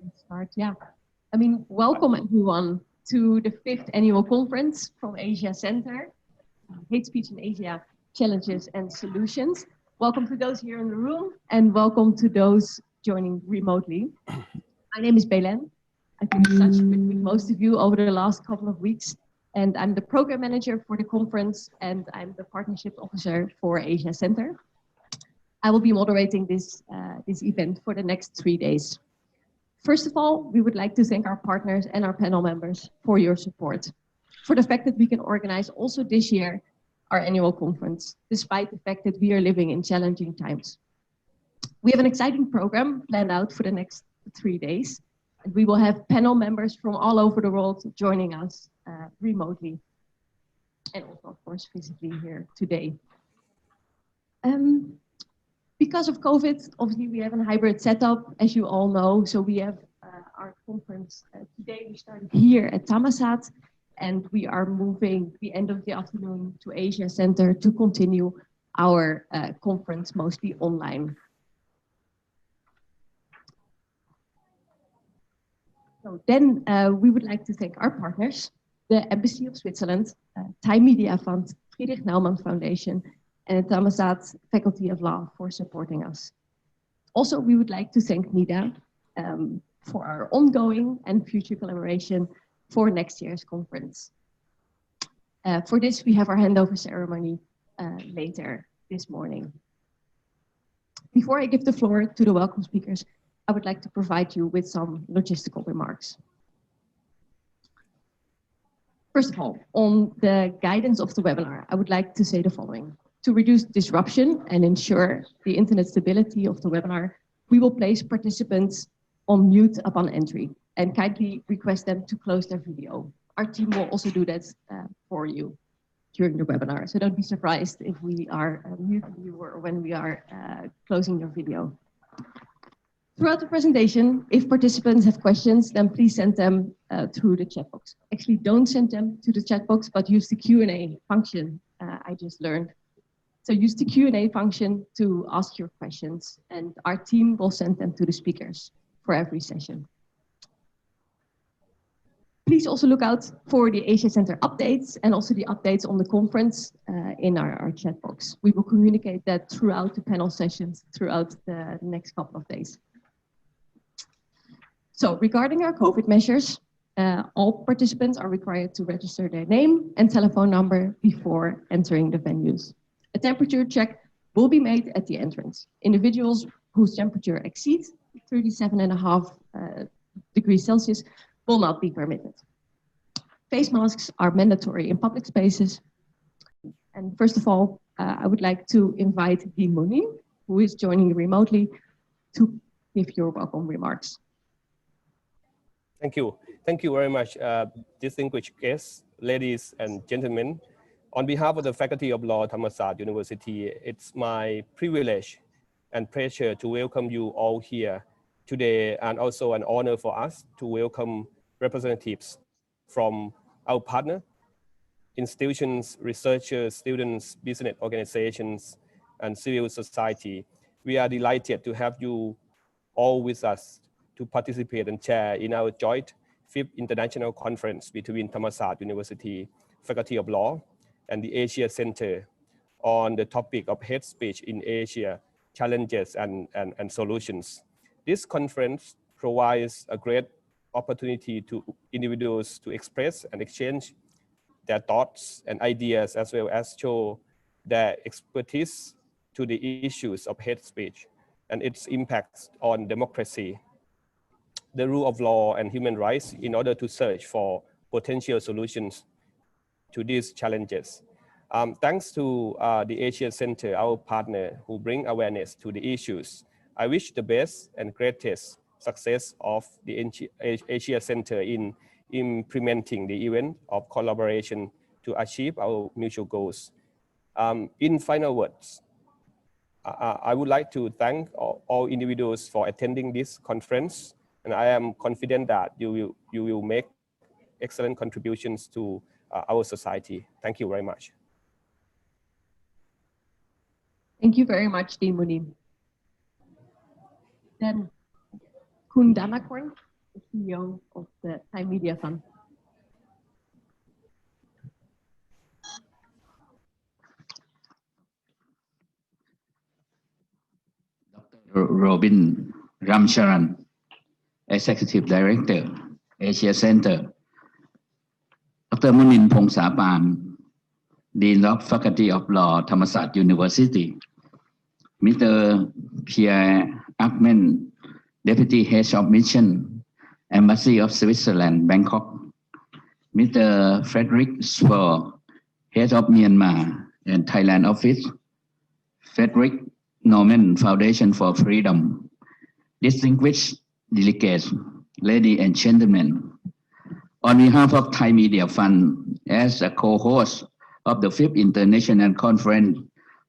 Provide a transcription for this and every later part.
Let's start, yeah. I mean, welcome everyone to the 5th annual conference from Asia Center, Hate Speech in Asia, Challenges and Solutions. Welcome to those here in the room and welcome to those joining remotely. My name is Belen. I've been in touch with most of you over the last couple of weeks, and I'm the program manager for the conference and I'm the partnership officer for Asia Center. I will be moderating this event for the next 3 days. First of all, we would like to thank our partners and our panel members for your support, for the fact that we can organize also this year our annual conference, despite the fact that we are living in challenging times. We have an exciting program planned out for the next 3 days, and we will have panel members from all over the world joining us remotely, and also, of course, physically here today. Because of COVID, obviously we have a hybrid setup, as you all know. So we have our conference today. We started here at Thammasat, and we are moving the end of the afternoon to Asia Center to continue our conference mostly online. So then we would like to thank our partners, the Embassy of Switzerland, Thai Media Fund, Friedrich Naumann Foundation, and the Thammasat Faculty of Law for supporting us. Also, we would like to thank NIDA for our ongoing and future collaboration for next year's conference. For this, we have our handover ceremony later this morning. Before I give the floor to the welcome speakers, I would like to provide you with some logistical remarks. First of all, on the guidance of the webinar, I would like to say the following. To reduce disruption and ensure the internet stability of the webinar, we will place participants on mute upon entry and kindly request them to close their video. Our team will also do that for you during the webinar. So don't be surprised if we are muting you or when we are closing your video. Throughout the presentation, if participants have questions, then please send them through the chat box. Actually, don't send them to the chat box, but use the Q&A function I just learned. So use the Q&A function to ask your questions, and our team will send them to the speakers for every session. Please also look out for the Asia Center updates and also the updates on the conference in our chat box. We will communicate that throughout the panel sessions throughout the next couple of days. So regarding our COVID measures, all participants are required to register their name and telephone number before entering the venues. A temperature check will be made at the entrance. Individuals whose temperature exceeds 37.5 degrees Celsius will not be permitted. Face masks are mandatory in public spaces. And first of all, I would like to invite the Munin, who is joining remotely, to give your welcome remarks. Thank you. Thank you very much, distinguished guests, ladies and gentlemen. On behalf of the Faculty of Law, Thammasat University, it's my privilege and pleasure to welcome you all here today, and also an honor for us to welcome representatives from our partner, institutions, researchers, students, business organizations, and civil society. We are delighted to have you all with us to participate and share in our joint 5th International Conference between Thammasat University, Faculty of Law, and the Asia Center on the topic of hate speech in Asia, challenges and solutions. This conference provides a great opportunity to individuals to express and exchange their thoughts and ideas, as well as show their expertise to the issues of hate speech and its impacts on democracy, the rule of law and human rights, in order to search for potential solutions to these challenges. Thanks to the Asia Center, our partner, who bring awareness to the issues. I wish the best and greatest success of the Asia Center in implementing the event of collaboration to achieve our mutual goals. In final words, I would like to thank all individuals for attending this conference, and I am confident that you will make excellent contributions to our society. Thank you very much. Thank you very much, Dean Munin. Then, Dhanakorn, CEO of the Thai Media Fund. Robin Ramcharan, Executive Director, Asia Center. Dr. Munin Pongsapan, Dean of Faculty of Law, Thammasat University. Mr. Pierre, Hagmann, Deputy Head of Mission, Embassy of Switzerland, Bangkok. Mr. Frederic Spohr, Head of Myanmar and Thailand Office. Frederic Norman Foundation for Freedom. Distinguished delegates, ladies and gentlemen, on behalf of Thai Media Fund, as a co-host of the 5th International Conference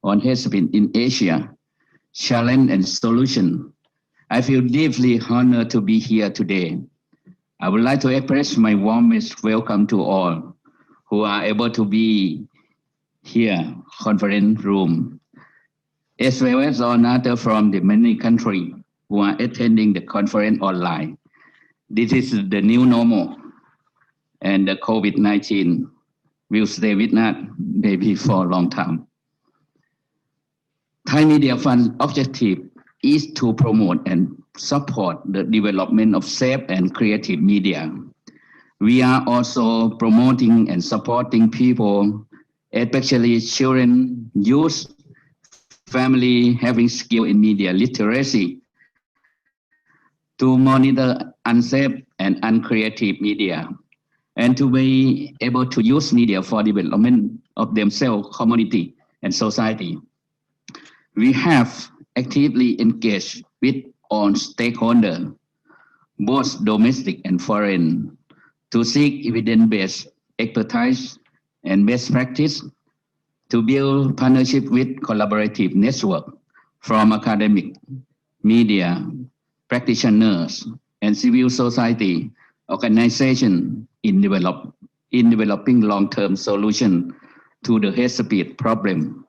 on Hate Speech in Asia, Challenge and Solution, I feel deeply honored to be here today. I would like to express my warmest welcome to all who are able to be here, conference room, as well as all others from the many countries who are attending the conference online. This is the new normal, and the COVID-19 will stay with us maybe for a long time. Thai Media Fund objective is to promote and support the development of safe and creative media. We are also promoting and supporting people, especially children, youth, family having skill in media literacy to monitor unsafe and uncreative media, and to be able to use media for development of themselves, community, and society. We have actively engaged with all stakeholders, both domestic and foreign, to seek evidence-based expertise and best practice to build partnership with collaborative network from academic, media, practitioners, and civil society organizations in developing long-term solution to the hate speech problem.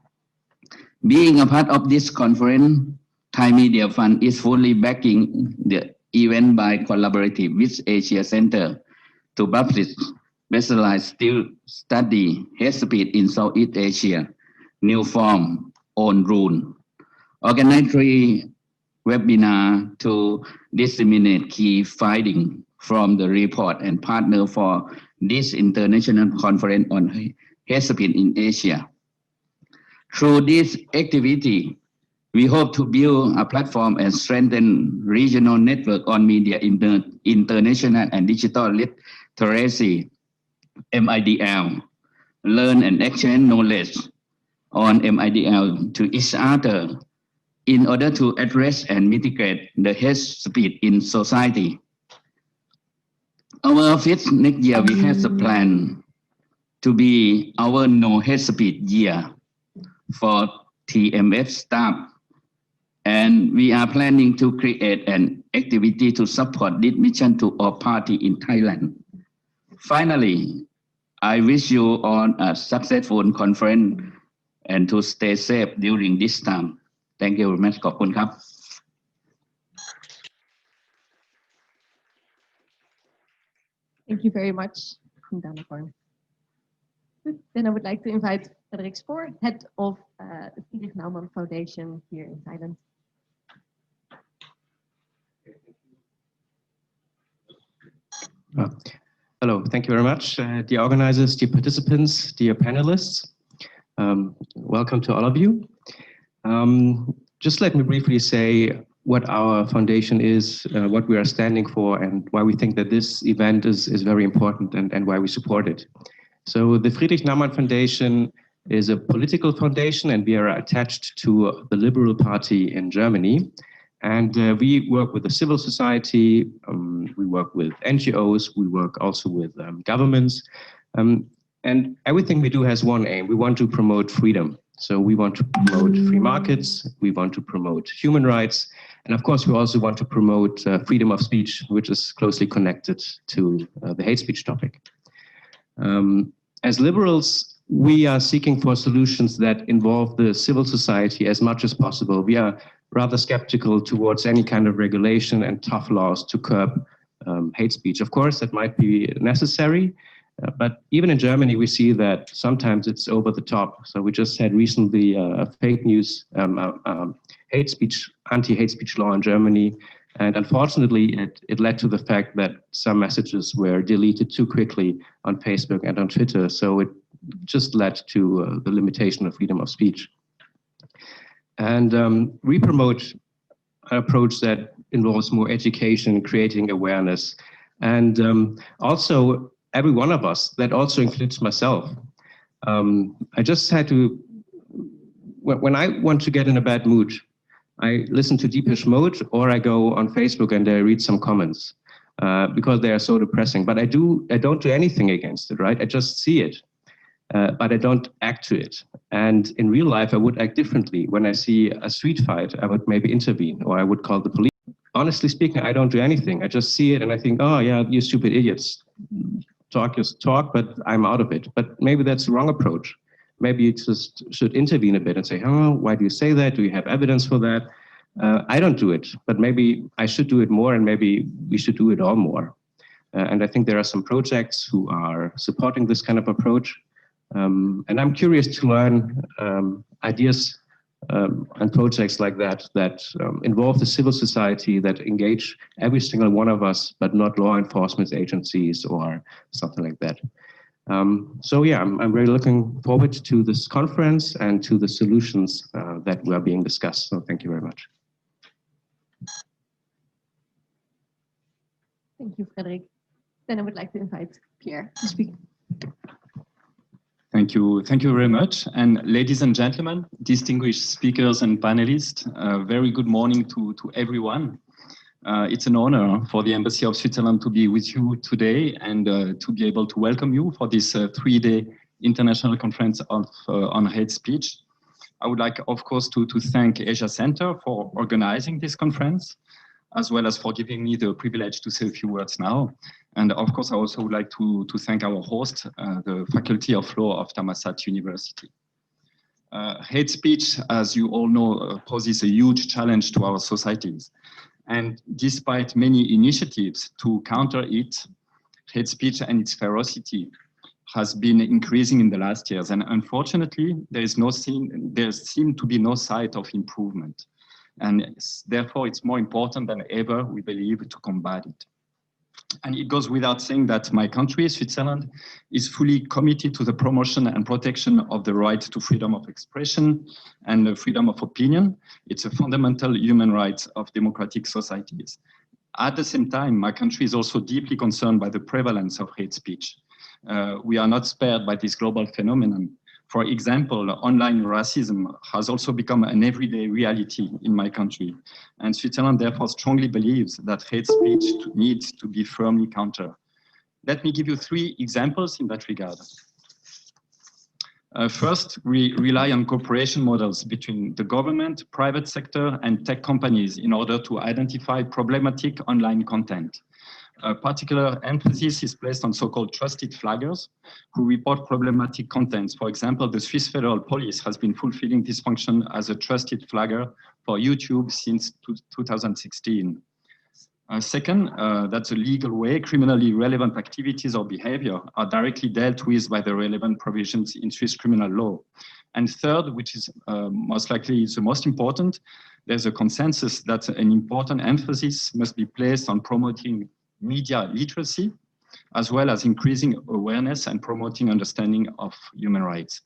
Being a part of this conference, Thai Media Fund is fully backing the event by collaborating with Asia Center to publish specialized study hate speech in Southeast Asia, new form, own rule. Organize 3 webinar to disseminate key findings from the report and partner for this international conference on hate speech in Asia. Through this activity, we hope to build a platform and strengthen regional network on media international and digital literacy, MIDL, learn and exchange knowledge on MIDL to each other in order to address and mitigate the hate speech in society. Our office next year, we have a plan to be our no hate speech year for TMF staff. And we are planning to create an activity to support this mission to all parties in Thailand. Finally, I wish you all a successful conference and to stay safe during this time. Thank you very much. ขอบคุณครับ Thank you very much, Dhanakorn. Then I would like to invite Frederic Spohr, head of the Frederic Naumann Foundation here in Thailand. Hello, thank you very much. Dear organizers, dear participants, dear panelists, welcome to all of you. Just let me briefly say what our foundation is, what we are standing for, and why we think that this event is very important and why we support it. So the Friedrich Naumann Foundation is a political foundation, and we are attached to the Liberal Party in Germany. And we work with the civil society, we work with NGOs, we work also with governments. And everything we do has one aim. We want to promote freedom. So we want to promote free markets, we want to promote human rights, and of course we also want to promote freedom of speech, which is closely connected to the hate speech topic. As liberals, we are seeking for solutions that involve the civil society as much as possible. We are rather skeptical towards any kind of regulation and tough laws to curb hate speech. Of course, that might be necessary, but even in Germany, we see that sometimes it's over the top. So we just had recently a fake news hate speech, anti-hate speech law in Germany. And unfortunately, it led to the fact that some messages were deleted too quickly on Facebook and on Twitter. So it just led to the limitation of freedom of speech. And we promote an approach that involves more education, creating awareness. And also, every one of us, that also includes myself. I just had to, when I want to get in a bad mood, I listen to Depeche Mode, or I go on Facebook and I read some comments because they are so depressing. But I don't do anything against it, right? I just see it, but I don't act to it. And in real life, I would act differently. When I see a street fight, I would maybe intervene, or I would call the police. Honestly speaking, I don't do anything. I just see it and I think, oh yeah, you stupid idiots. Talk, but I'm out of it. But maybe that's the wrong approach. Maybe you just should intervene a bit and say, oh, why do you say that? Do you have evidence for that? I don't do it, but maybe I should do it more, and maybe we should do it all more. And I think there are some projects who are supporting this kind of approach. And I'm curious to learn ideas and projects like that involve the civil society, that engage every single one of us, but not law enforcement agencies or something like that. So yeah, I'm really looking forward to this conference and to the solutions that were being discussed. So thank you very much. Thank you, Frederic. Then I would like to invite Pierre to speak. Thank you very much. And ladies and gentlemen, distinguished speakers and panelists, very good morning to everyone. It's an honor for the Embassy of Switzerland to be with you today and to be able to welcome you for this 3-day international conference on hate speech. I would like, of course, to thank Asia Center for organizing this conference, as well as for giving me the privilege to say a few words now. And of course, I also would like to thank our host, the Faculty of Law of Thammasat University. Hate speech, as you all know, poses a huge challenge to our societies. And despite many initiatives to counter it, hate speech and its ferocity has been increasing in the last years. And unfortunately, there seems to be no sight of improvement. And therefore, it's more important than ever, we believe, to combat it. And it goes without saying that my country, Switzerland, is fully committed to the promotion and protection of the right to freedom of expression and the freedom of opinion. It's a fundamental human right of democratic societies. At the same time, my country is also deeply concerned by the prevalence of hate speech. We are not spared by this global phenomenon. For example, online racism has also become an everyday reality in my country. And Switzerland therefore strongly believes that hate speech needs to be firmly countered. Let me give you 3 examples in that regard. First, we rely on cooperation models between the government, private sector, and tech companies in order to identify problematic online content. A particular emphasis is placed on so-called trusted flaggers who report problematic contents. For example, the Swiss Federal Police has been fulfilling this function as a trusted flagger for YouTube since 2016. Second, that's a legal way criminally relevant activities or behavior are directly dealt with by the relevant provisions in Swiss criminal law. And third, which is most likely the most important, there's a consensus that an important emphasis must be placed on promoting media literacy, as well as increasing awareness and promoting understanding of human rights.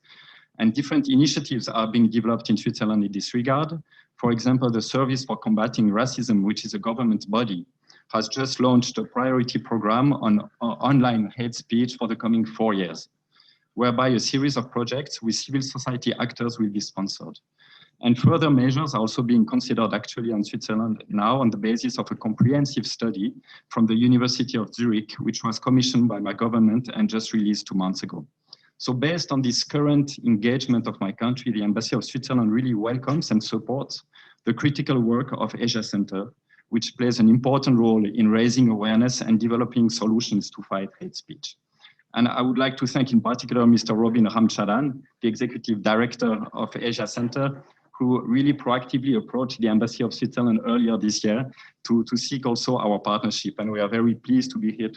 And different initiatives are being developed in Switzerland in this regard. For example, the Service for Combating Racism, which is a government body, has just launched a priority program on online hate speech for the coming 4 years, whereby a series of projects with civil society actors will be sponsored. And further measures are also being considered actually in Switzerland now on the basis of a comprehensive study from the University of Zurich, which was commissioned by my government and just released 2 months ago. So based on this current engagement of my country, the Embassy of Switzerland really welcomes and supports the critical work of Asia Center, which plays an important role in raising awareness and developing solutions to fight hate speech. And I would like to thank in particular Mr. Robin Ramcharan, the Executive Director of Asia Center, who really proactively approached the Embassy of Switzerland earlier this year to seek also our partnership. And we are very pleased to be here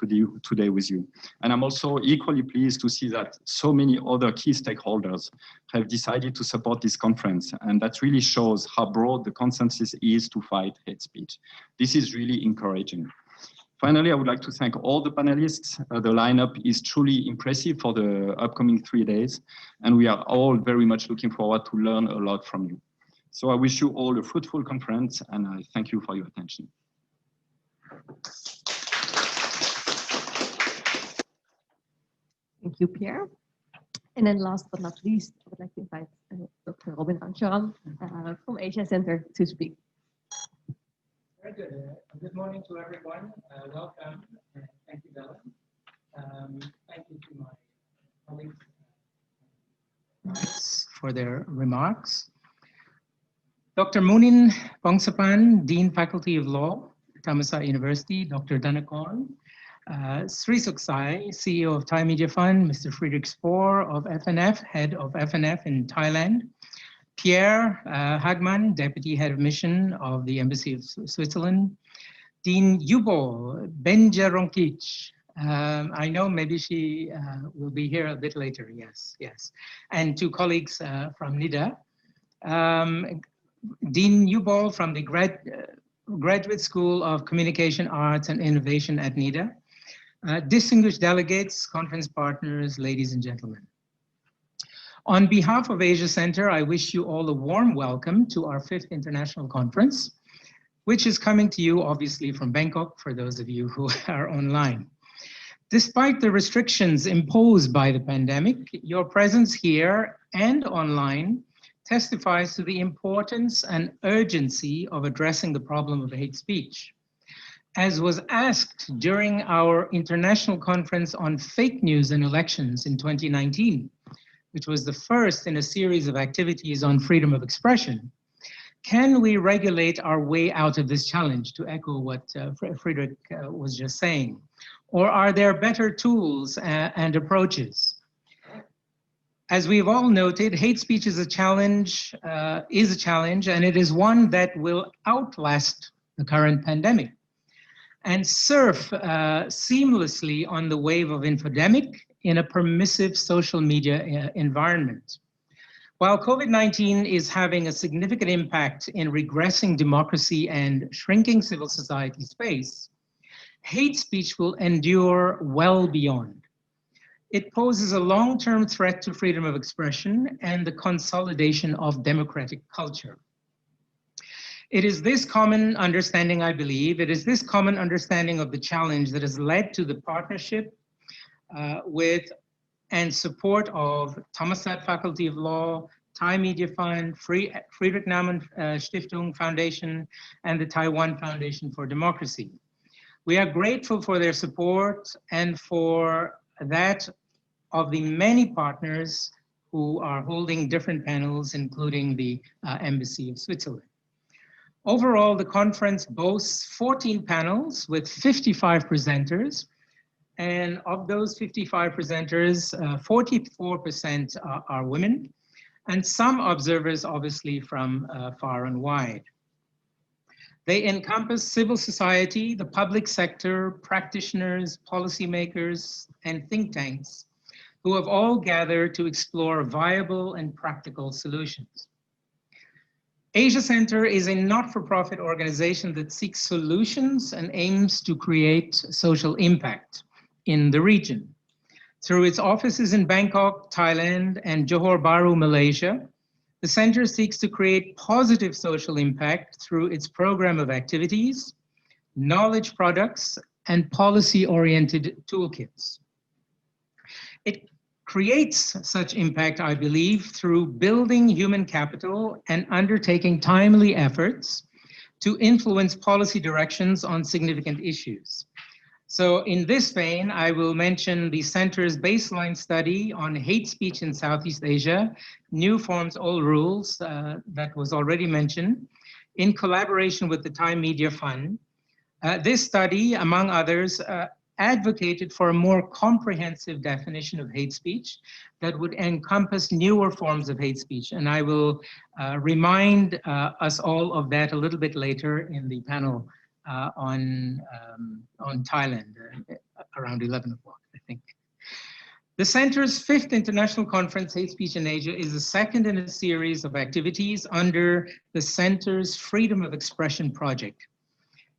today with you. And I'm also equally pleased to see that so many other key stakeholders have decided to support this conference. And that really shows how broad the consensus is to fight hate speech. This is really encouraging. Finally, I would like to thank all the panelists. The lineup is truly impressive for the upcoming 3 days, and we are all very much looking forward to learn a lot from you. So I wish you all a fruitful conference, and I thank you for your attention. Thank you, Pierre. And then last but not least, I would like to invite Dr. Robin Ramcharan from Asia Center to speak. Very good. Good morning to everyone. Welcome. Thank you, Belen. Thank you to my colleagues for their remarks. Dr. Munin Pongsapan, Dean Faculty of Law, Thammasat University, Dr. Dhanakorn, Srisooksai, CEO of Thai Media Fund, Mr. Frederic Spohr of FNF, Head of FNF in Thailand, Pierre, Hagmann, Deputy Head of Mission of the Embassy of Switzerland, Dean Yubol Benjaronkich. I know maybe she will be here a bit later, yes. And two colleagues from NIDA. Dean Yubol from the Graduate School of Communication Arts and Innovation at NIDA. Distinguished delegates, conference partners, ladies and gentlemen. On behalf of Asia Center, I wish you all a warm welcome to our 5th International Conference, which is coming to you obviously from Bangkok for those of you who are online. Despite the restrictions imposed by the pandemic, your presence here and online testifies to the importance and urgency of addressing the problem of hate speech. As was asked during our international conference on fake news and elections in 2019, which was the first in a series of activities on freedom of expression, can we regulate our way out of this challenge, to echo what Frederic was just saying? Or are there better tools and approaches? As we've all noted, hate speech is a challenge, and it is one that will outlast the current pandemic and surf seamlessly on the wave of infodemic in a permissive social media environment. While COVID-19 is having a significant impact in regressing democracy and shrinking civil society space, hate speech will endure well beyond. It poses a long-term threat to freedom of expression and the consolidation of democratic culture. It is this common understanding, I believe, it is this common understanding of the challenge that has led to the partnership with and support of Thammasat Faculty of Law, Thai Media Fund, Friedrich Naumann Stiftung Foundation, and the Taiwan Foundation for Democracy. We are grateful for their support and for that of the many partners who are holding different panels, including the Embassy of Switzerland. Overall, the conference boasts 14 panels with 55 presenters. And of those 55 presenters, 44% are women, and some observers obviously from far and wide. They encompass civil society, the public sector, practitioners, policymakers, and think tanks who have all gathered to explore viable and practical solutions. Asia Center is a not-for-profit organization that seeks solutions and aims to create social impact in the region. Through its offices in Bangkok, Thailand, and Johor Bahru, Malaysia, the center seeks to create positive social impact through its program of activities, knowledge products, and policy-oriented toolkits. It creates such impact, I believe, through building human capital and undertaking timely efforts to influence policy directions on significant issues. So in this vein, I will mention the center's baseline study on hate speech in Southeast Asia, New Forms, Old Rules, that was already mentioned, in collaboration with the Thai Media Fund. This study, among others, advocated for a more comprehensive definition of hate speech that would encompass newer forms of hate speech. And I will remind us all of that a little bit later in the panel on Thailand, around 11 o'clock, I think. The Center's 5th International Conference, Hate Speech in Asia, is the second in a series of activities under the Center's Freedom of Expression project.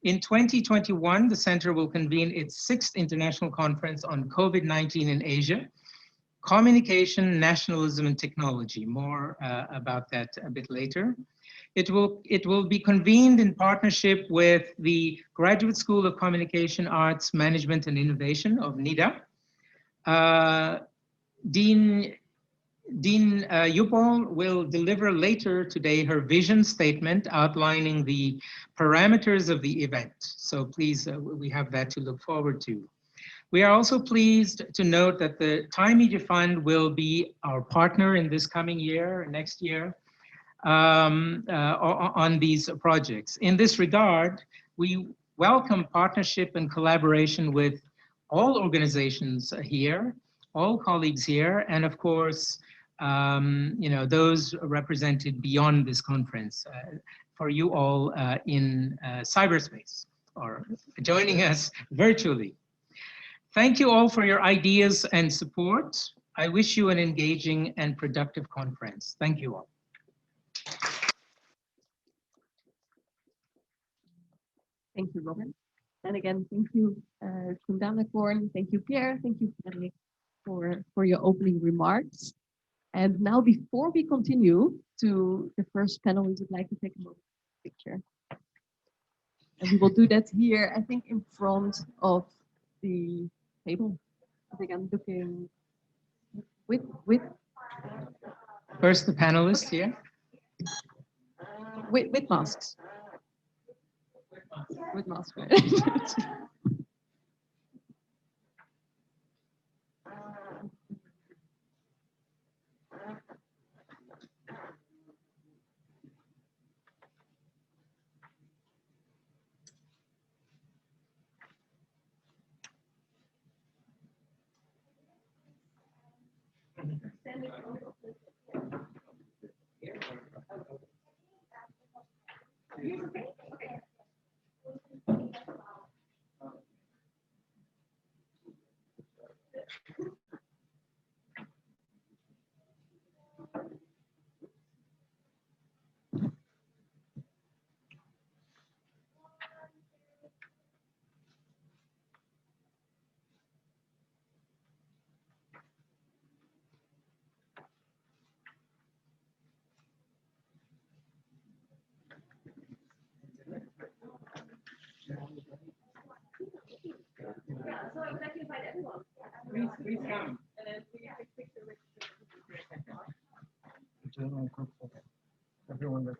In 2021, the Center will convene its 6th International Conference on COVID-19 in Asia, Communication, Nationalism, and Technology. More about that a bit later. It will be convened in partnership with the Graduate School of Communication Arts, Management, and Innovation of NIDA. Dean Yupol will deliver later today her vision statement outlining the parameters of the event. So please, we have that to look forward to. We are also pleased to note that the Thai Media Fund will be our partner in this coming year, next year, on these projects. In this regard, we welcome partnership and collaboration with all organizations here, all colleagues here, and of course, those represented beyond this conference, for you all in cyberspace or joining us virtually. Thank you all for your ideas and support. I wish you an engaging and productive conference. Thank you all. Thank you, Robin. And again, thank you, Dhanakorn. Thank you, Pierre. Thank you, Frederic, for your opening remarks. And now, before we continue to the first panel, we would like to take a moment picture. And we will do that here, I think, in front of the table. I think I'm looking with first the panelists here. With masks. With masks. So I would like to invite everyone. Please come. And then we have a picture with everyone that's